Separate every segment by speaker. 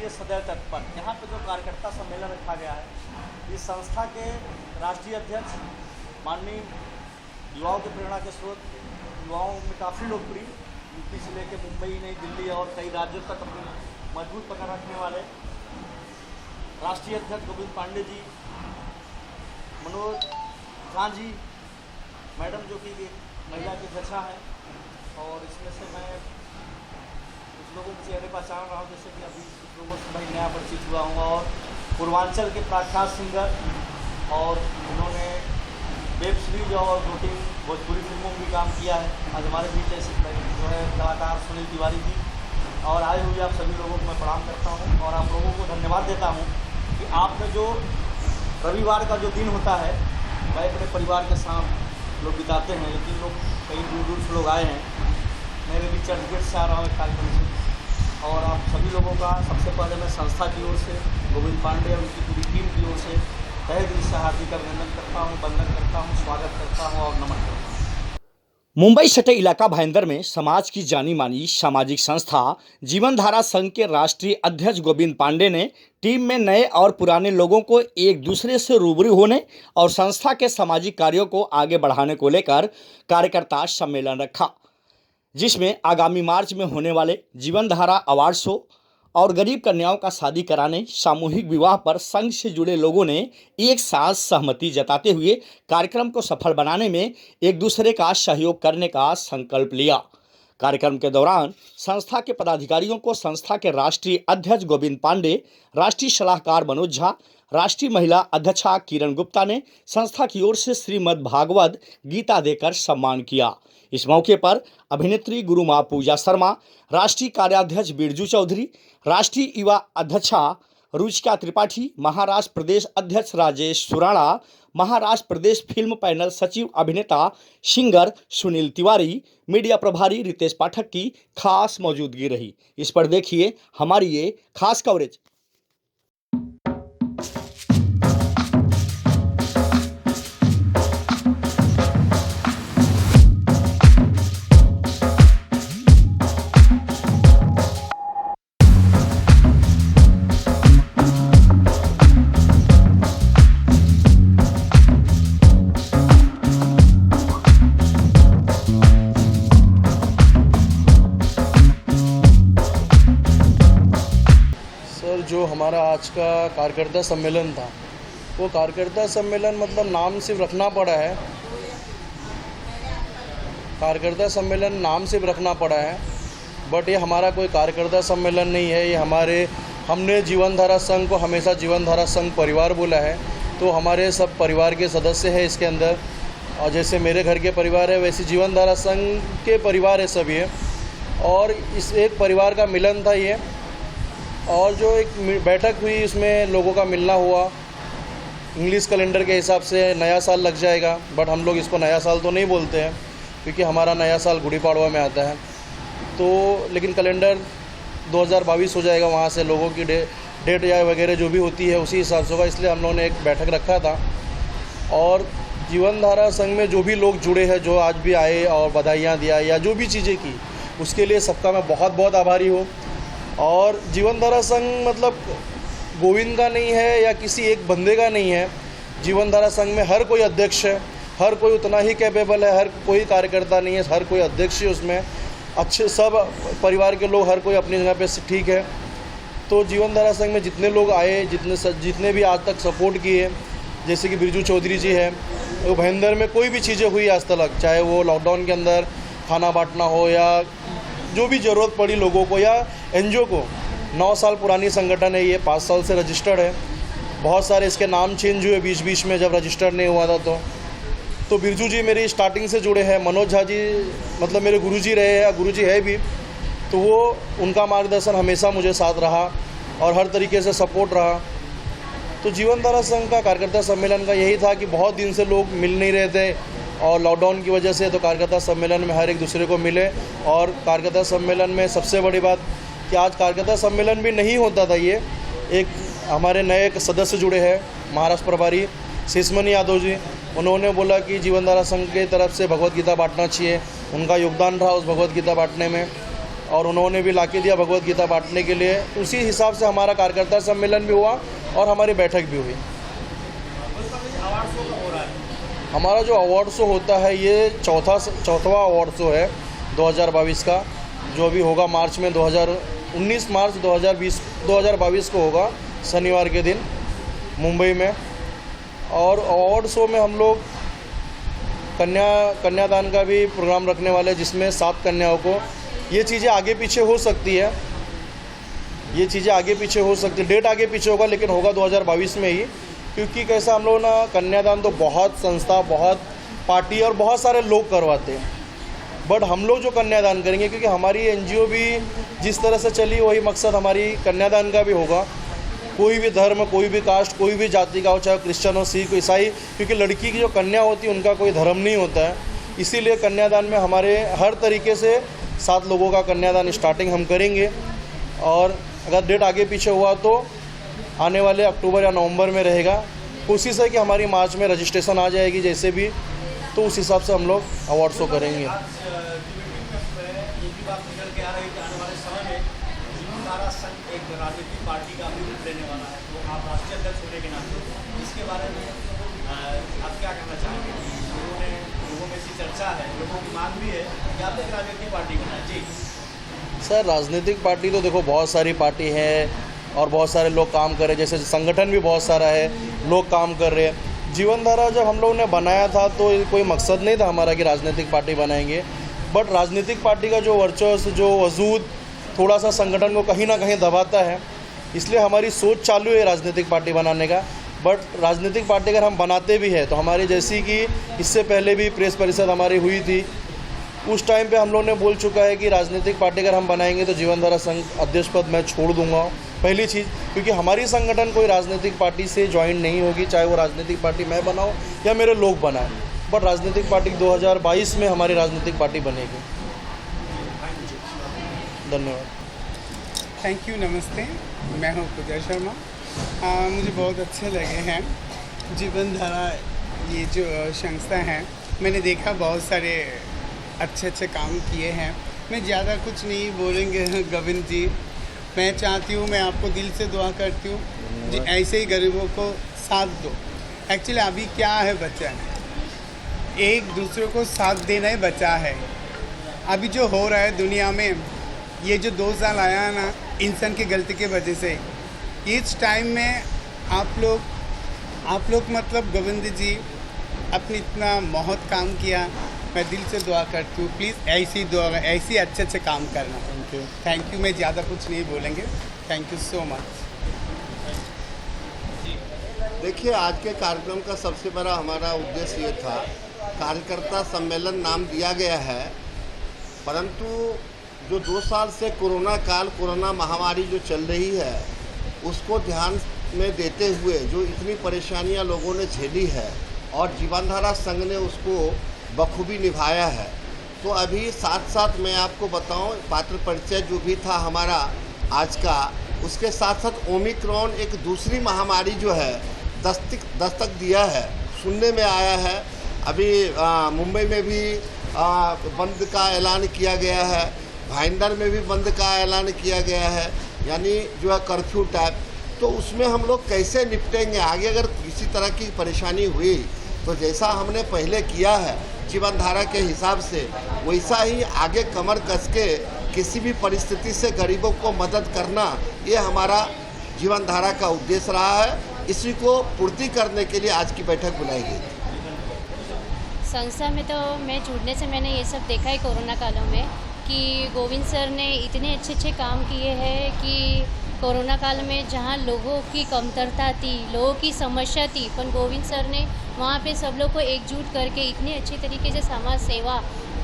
Speaker 1: राष्ट्रीय सदैव तत्पर, यहाँ पे जो कार्यकर्ता सम्मेलन रखा गया है, इस संस्था के राष्ट्रीय अध्यक्ष माननीय युवाओं के प्रेरणा के स्रोत, युवाओं में काफ़ी लोकप्रिय, यूपी से लेकर मुंबई, नई दिल्ली और कई राज्यों तक अपनी मजबूत पकड़ रखने वाले राष्ट्रीय अध्यक्ष गोविंद पांडे जी, मनोज खां जी मैडम जो कि महिला की अध्यक्षा हैं, और इसमें से मैं कुछ लोगों के चेहरे पहचान रहा हूँ, जैसे कि अभी कुछ लोगों से भाई नया परिचित हुआ हूँ, और पूर्वांचल के प्रख्यात सिंगर और उन्होंने वेब सीरीज और 2-3 भोजपुरी फिल्मों में भी काम किया है। आज हमारे बीच ऐसे जो है कलाकार सुनील तिवारी जी, और आए हुए आप सभी लोगों को मैं प्रणाम करता हूँ और आप लोगों को धन्यवाद देता हूँ कि आपने जो रविवार का जो दिन होता है वह अपने परिवार के साथ लोग बिताते हैं, लेकिन लोग कई दूर दूर से लोग आए हैं। मैं भी चर्चगेट से आ रहा हूँ एक कार्यक्रम से, और आप सभी लोगों का सबसे पहले मैं संस्था की ओर से, गोविंद पांडे और उनकी पूरी टीम की ओर से तहे दिल से हार्दिक अभिनंदन करता हूँ, वंदन करता हूँ, स्वागत करता हूँ और नमन करता हूँ।
Speaker 2: मुंबई सटे इलाका भाईंदर में समाज की जानी मानी सामाजिक संस्था जीवन धारा संघ के राष्ट्रीय अध्यक्ष गोविंद पांडे ने टीम में नए और पुराने लोगों को एक दूसरे से रूबरू होने और संस्था के सामाजिक कार्यों को आगे बढ़ाने को लेकर कार्यकर्ता सम्मेलन रखा, जिसमें आगामी मार्च में होने वाले जीवन धारा अवार्ड शो और गरीब कन्याओं का शादी कराने, सामूहिक विवाह पर संघ से जुड़े लोगों ने एक साथ सहमति जताते हुए कार्यक्रम को सफल बनाने में एक दूसरे का सहयोग करने का संकल्प लिया। कार्यक्रम के दौरान संस्था के पदाधिकारियों को संस्था के राष्ट्रीय अध्यक्ष गोविंद पांडे, राष्ट्रीय सलाहकार मनोज झा, राष्ट्रीय महिला अध्यक्षा किरण गुप्ता ने संस्था की ओर से श्रीमद् भागवत गीता देकर सम्मान किया। इस मौके पर अभिनेत्री गुरु माँ पूजा शर्मा, राष्ट्रीय कार्याध्यक्ष बिरजू चौधरी, राष्ट्रीय युवा अध्यक्षा रुचिका त्रिपाठी, महाराष्ट्र प्रदेश अध्यक्ष राजेश सुराणा, महाराष्ट्र प्रदेश फिल्म पैनल सचिव अभिनेता सिंगर सुनील तिवारी, मीडिया प्रभारी रितेश पाठक की खास मौजूदगी रही। इस पर देखिए हमारी ये खास कवरेज।
Speaker 3: जो हमारा आज का कार्यकर्ता सम्मेलन था, वो कार्यकर्ता सम्मेलन मतलब नाम सिर्फ रखना पड़ा है, कार्यकर्ता सम्मेलन नाम सिर्फ रखना पड़ा है, बट ये हमारा कोई कार्यकर्ता सम्मेलन नहीं है। ये हमने जीवन धारा संघ को हमेशा जीवन धारा संघ परिवार बोला है, तो हमारे सब परिवार के सदस्य हैं इसके अंदर, और जैसे मेरे घर के परिवार है वैसे जीवन धारा संघ के परिवार है सभी है, और इस एक परिवार का मिलन था ये। और जो एक बैठक हुई उसमें लोगों का मिलना हुआ, इंग्लिश कैलेंडर के हिसाब से नया साल लग जाएगा, बट हम लोग इसको नया साल तो नहीं बोलते हैं क्योंकि हमारा नया साल गुड़ी पाड़वा में आता है, तो लेकिन कैलेंडर 2022 हो जाएगा, वहाँ से लोगों की डेट या वगैरह जो भी होती है उसी हिसाब से होगा, इसलिए हम लोगों ने एक बैठक रखा था। और जीवन धारा संघ में जो भी लोग जुड़े हैं, जो आज भी आए और बधाइयाँ दिया या जो भी चीज़ें की, उसके लिए सबका मैं बहुत बहुत आभारी हूँ। और जीवन धारा संघ मतलब गोविंद का नहीं है या किसी एक बंदे का नहीं है, जीवन धारा संघ में हर कोई अध्यक्ष है, हर कोई उतना ही कैपेबल है, हर कोई कार्यकर्ता नहीं है, हर कोई अध्यक्ष है उसमें, अच्छे सब परिवार के लोग हर कोई अपनी जगह पे ठीक है। तो जीवन धारा संघ में जितने लोग आए, जितने भी आज तक सपोर्ट किए, जैसे कि बिरजू चौधरी जी है, वो भाईंदर में कोई भी चीज़ें हुई आज तक, चाहे वो लॉकडाउन के अंदर खाना बांटना हो या जो भी ज़रूरत पड़ी लोगों को, या एनजीओ को, 9 साल पुरानी संगठन है ये, 5 साल से रजिस्टर्ड है, बहुत सारे इसके नाम चेंज हुए बीच बीच में जब रजिस्टर्ड नहीं हुआ था। तो बिरजू जी मेरी स्टार्टिंग से जुड़े हैं, मनोज झा जी मतलब मेरे गुरुजी रहे हैं, गुरुजी है भी, तो वो उनका मार्गदर्शन हमेशा मुझे साथ रहा और हर तरीके से सपोर्ट रहा। तो जीवन धारा संघ का कार्यकर्ता सम्मेलन का यही था कि बहुत दिन से लोग मिल नहीं रहे थे और लॉकडाउन की वजह से, तो कार्यकर्ता सम्मेलन में हर एक दूसरे को मिले। और कार्यकर्ता सम्मेलन में सबसे बड़ी बात कि आज कार्यकर्ता सम्मेलन भी नहीं होता था, ये एक हमारे नए एक सदस्य जुड़े हैं महाराष्ट्र प्रभारी शेषमणि यादव जी, उन्होंने बोला कि जीवन धारा संघ की तरफ से भगवत गीता बांटना चाहिए, उनका योगदान रहा उस भगवत गीता बांटने में। और उन्होंने भी लाके दिया भगवत गीता बांटने के लिए। उसी हिसाब से हमारा कार्यकर्ता सम्मेलन भी हुआ और हमारी बैठक भी हुई। हमारा जो अवार्ड शो होता है ये चौथवा अवार्ड शो है 2022 का, जो भी होगा मार्च में 19 मार्च 2022 को होगा, शनिवार के दिन मुंबई में। और अवार्ड शो में हम लोग कन्यादान का भी प्रोग्राम रखने वाले हैं, जिसमें 7 कन्याओं को, ये चीज़ें आगे पीछे हो सकती है, डेट आगे पीछे होगा, लेकिन होगा 2022 में ही। क्योंकि कैसा हम लोग ना कन्यादान तो बहुत संस्था, बहुत पार्टी और बहुत सारे लोग करवाते हैं, बट हम लोग जो कन्यादान करेंगे, क्योंकि हमारी एनजीओ भी जिस तरह से चली वही मकसद हमारी कन्यादान का भी होगा। कोई भी धर्म, कोई भी कास्ट, कोई भी जाति का हो, चाहे क्रिश्चियन हो, सिख, ईसाई, क्योंकि लड़की की जो कन्या होती है उनका कोई धर्म नहीं होता है। इसीलिए कन्यादान में हमारे हर तरीके से 7 लोगों का कन्यादान स्टार्टिंग हम करेंगे। और अगर डेट आगे पीछे हुआ तो आने वाले अक्टूबर या नवंबर में रहेगा। कोशिश है कि हमारी मार्च में रजिस्ट्रेशन आ जाएगी जैसे भी, तो उस हिसाब से हम लोग अवार्ड शो करेंगे।
Speaker 1: एक राजनीतिक पार्टी का भी रूप लेने वाला है, तो आप राष्ट्रीय अध्यक्ष होने के नाते इसके बारे में आप क्या कहना चाहेंगे? लोगों में ऐसी चर्चा है, लोगों की मांग भी है कि आप एक राजनीतिक पार्टी बनाए। जी
Speaker 3: सर, राजनीतिक पार्टी तो देखो बहुत सारी पार्टी है और बहुत सारे लोग काम कर रहे हैं, जैसे संगठन भी बहुत सारा है, लोग काम कर रहे हैं। जीवनधारा जब हम लोगों ने बनाया था तो कोई मकसद नहीं था हमारा कि राजनीतिक पार्टी बनाएंगे, बट राजनीतिक पार्टी का जो वर्चस्व, जो वजूद थोड़ा सा संगठन को कहीं ना कहीं दबाता है, इसलिए हमारी सोच चालू है राजनीतिक पार्टी बनाने का। बट राजनीतिक पार्टी अगर हम बनाते भी हैं तो हमारी, जैसी कि इससे पहले भी प्रेस परिषद हमारी हुई थी, उस टाइम पे हम लोगों ने बोल चुका है कि राजनीतिक पार्टी अगर हम बनाएंगे तो जीवनधारा संघ अध्यक्ष पद मैं छोड़ दूंगा। पहली चीज़, क्योंकि हमारी संगठन कोई राजनीतिक पार्टी से ज्वाइन नहीं होगी, चाहे वो राजनीतिक पार्टी मैं बनाऊँ या मेरे लोग बनाएं, बट राजनीतिक पार्टी 2022 में हमारी राजनीतिक पार्टी बनेगी। धन्यवाद।
Speaker 4: थैंक यू, नमस्ते, मैं हूँ पूजा शर्मा। मुझे बहुत अच्छे लगे हैं जीवनधारा ये जो संस्था है। मैंने देखा बहुत सारे अच्छे काम किए हैं। मैं ज़्यादा कुछ नहीं बोलेंगे गोविंद जी। मैं चाहती हूँ, मैं आपको दिल से दुआ करती हूँ जी, ऐसे ही गरीबों को साथ दो। एक्चुअली अभी क्या है, बचा है एक दूसरे को साथ देना ही बचा है। अभी जो हो रहा है दुनिया में, ये जो 2 साल आया है ना इंसान की गलती की वजह से, इस टाइम में आप लोग मतलब गोविंद जी अपनी इतना बहुत काम किया। मैं दिल से दुआ करती हूँ, प्लीज़ ऐसी दुआ, ऐसी अच्छे काम करना। Thank you. मैं ज़्यादा कुछ नहीं बोलेंगे। Thank you so much.
Speaker 5: देखिए, आज के कार्यक्रम का सबसे बड़ा हमारा उद्देश्य ये था, कार्यकर्ता सम्मेलन नाम दिया गया है, परंतु जो 2 साल से कोरोना महामारी जो चल रही है उसको ध्यान में देते हुए जो इतनी परेशानियां लोगों ने झेली है और जीवनधारा संघ ने उसको बखूबी निभाया है। तो अभी साथ मैं आपको बताऊं, पात्र परिचय जो भी था हमारा आज का, उसके साथ ओमिक्रॉन एक दूसरी महामारी जो है दस्तक दिया है, सुनने में आया है। अभी मुंबई में भी बंद का ऐलान किया गया है, भाईंदर में भी बंद का ऐलान किया गया है, यानी जो है कर्फ्यू टाइप। तो उसमें हम लोग कैसे निपटेंगे आगे? अगर किसी तरह की परेशानी हुई तो जैसा हमने पहले किया है जीवनधारा के हिसाब से, वैसा ही आगे कमर कस के किसी भी परिस्थिति से गरीबों को मदद करना, ये हमारा जीवनधारा का उद्देश्य रहा है। इसी को पूर्ति करने के लिए आज की बैठक बुलाई गई थी।
Speaker 6: संस्था में तो मैं जुड़ने से मैंने ये सब देखा है कोरोना कालों में कि गोविंद सर ने इतने अच्छे काम किए हैं कि कोरोना काल में जहाँ लोगों की कमतरता थी, लोगों की समस्या थी, पर गोविंद सर ने वहाँ पे सब लोग को एकजुट करके इतने अच्छे तरीके से समाज सेवा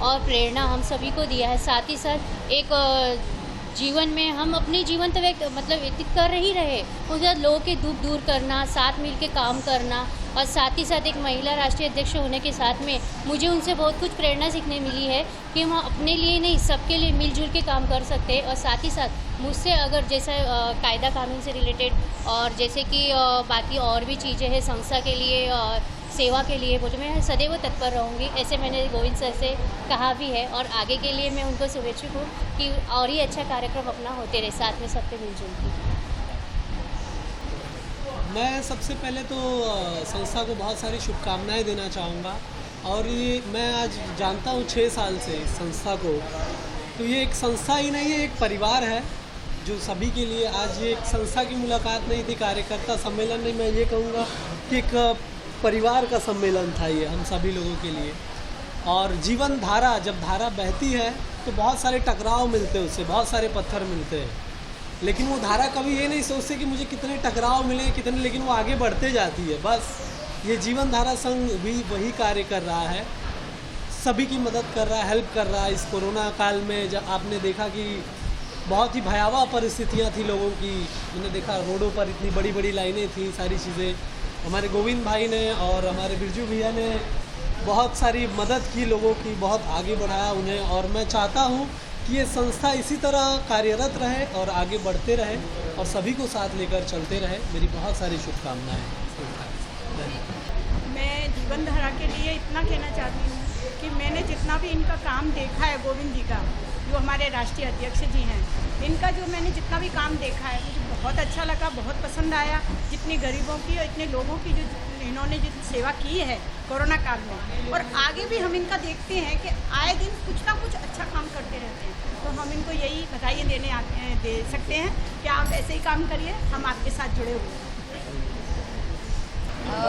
Speaker 6: और प्रेरणा हम सभी को दिया है। साथ ही साथ एक जीवन में हम अपने जीवन तो मतलब व्यतीत कर ही रहे, उधर लोगों के दुख दूर करना, साथ मिल के काम करना, और साथ ही साथ एक महिला राष्ट्रीय अध्यक्ष होने के साथ में मुझे उनसे बहुत कुछ प्रेरणा सीखने मिली है कि हम अपने लिए नहीं सबके लिए मिलजुल के काम कर सकते हैं। और साथ ही साथ मुझसे अगर जैसा कायदा कानून से रिलेटेड और जैसे कि बाकी और भी चीज़ें हैं संस्था के लिए सेवा के लिए बोलते मैं सदैव तत्पर रहूँगी, ऐसे मैंने गोविंद सर से कहा भी है। और आगे के लिए मैं उनको शुभेच्छुक हूँ कि और ही अच्छा कार्यक्रम अपना होते रहे साथ में सबके मिलजुल के।
Speaker 7: मैं सबसे पहले तो संस्था को बहुत सारी शुभकामनाएं देना चाहूँगा। और ये मैं आज जानता हूँ 6 साल से इस संस्था को, तो ये एक संस्था ही नहीं है, एक परिवार है जो सभी के लिए। आज ये एक संस्था की मुलाकात नहीं थी, कार्यकर्ता सम्मेलन नहीं, मैं ये कहूँगा कि एक परिवार का सम्मेलन था ये हम सभी लोगों के लिए। और जीवन धारा, जब धारा बहती है तो बहुत सारे टकराव मिलते हैं, उससे बहुत सारे पत्थर मिलते हैं, लेकिन वो धारा कभी ये नहीं सोचते कि मुझे कितने टकराव मिले कितने, लेकिन वो आगे बढ़ते जाती है। बस ये जीवन धारा संघ भी वही कार्य कर रहा है, सभी की मदद कर रहा है, हेल्प कर रहा है। इस कोरोना काल में जब आपने देखा कि बहुत ही भयावह परिस्थितियां थी लोगों की, मैंने देखा रोडों पर इतनी बड़ी बड़ी लाइनें थी, सारी चीज़ें हमारे गोविंद भाई ने और हमारे बिरजू भैया ने बहुत सारी मदद की लोगों की, बहुत आगे बढ़ाया उन्हें। और मैं चाहता हूँ कि ये संस्था इसी तरह कार्यरत रहे और आगे बढ़ते रहे और सभी को साथ लेकर चलते रहे। मेरी बहुत सारी शुभकामनाएं।
Speaker 8: मैं जीवन धारा के लिए इतना कहना चाहती हूँ कि मैंने जितना भी इनका काम देखा है, गोविंद जी का जो हमारे राष्ट्रीय अध्यक्ष जी हैं, इनका जो मैंने जितना भी काम देखा है मुझे बहुत अच्छा लगा, बहुत पसंद आया। जितनी गरीबों की और इतने लोगों की जो इन्होंने जो सेवा की है कोरोना काल में, और आगे भी हम इनका देखते हैं कि आए दिन कुछ ना कुछ अच्छा काम करते रहते हैं। तो हम इनको यही बधाई दे सकते हैं कि आप ऐसे ही काम करिए, हम आपके साथ जुड़े हुए हैं।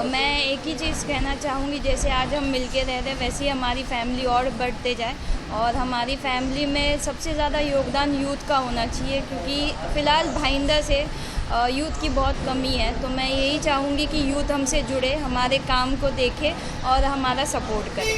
Speaker 9: मैं एक ही चीज़ कहना चाहूँगी, जैसे आज हम मिलके रह रहे हैं वैसे ही हमारी फैमिली और बढ़ते जाए। और हमारी फैमिली में सबसे ज़्यादा योगदान यूथ का होना चाहिए, क्योंकि फ़िलहाल भाईंदर से यूथ की बहुत कमी है। तो मैं यही चाहूँगी कि यूथ हमसे जुड़े, हमारे काम को देखे और हमारा सपोर्ट करे।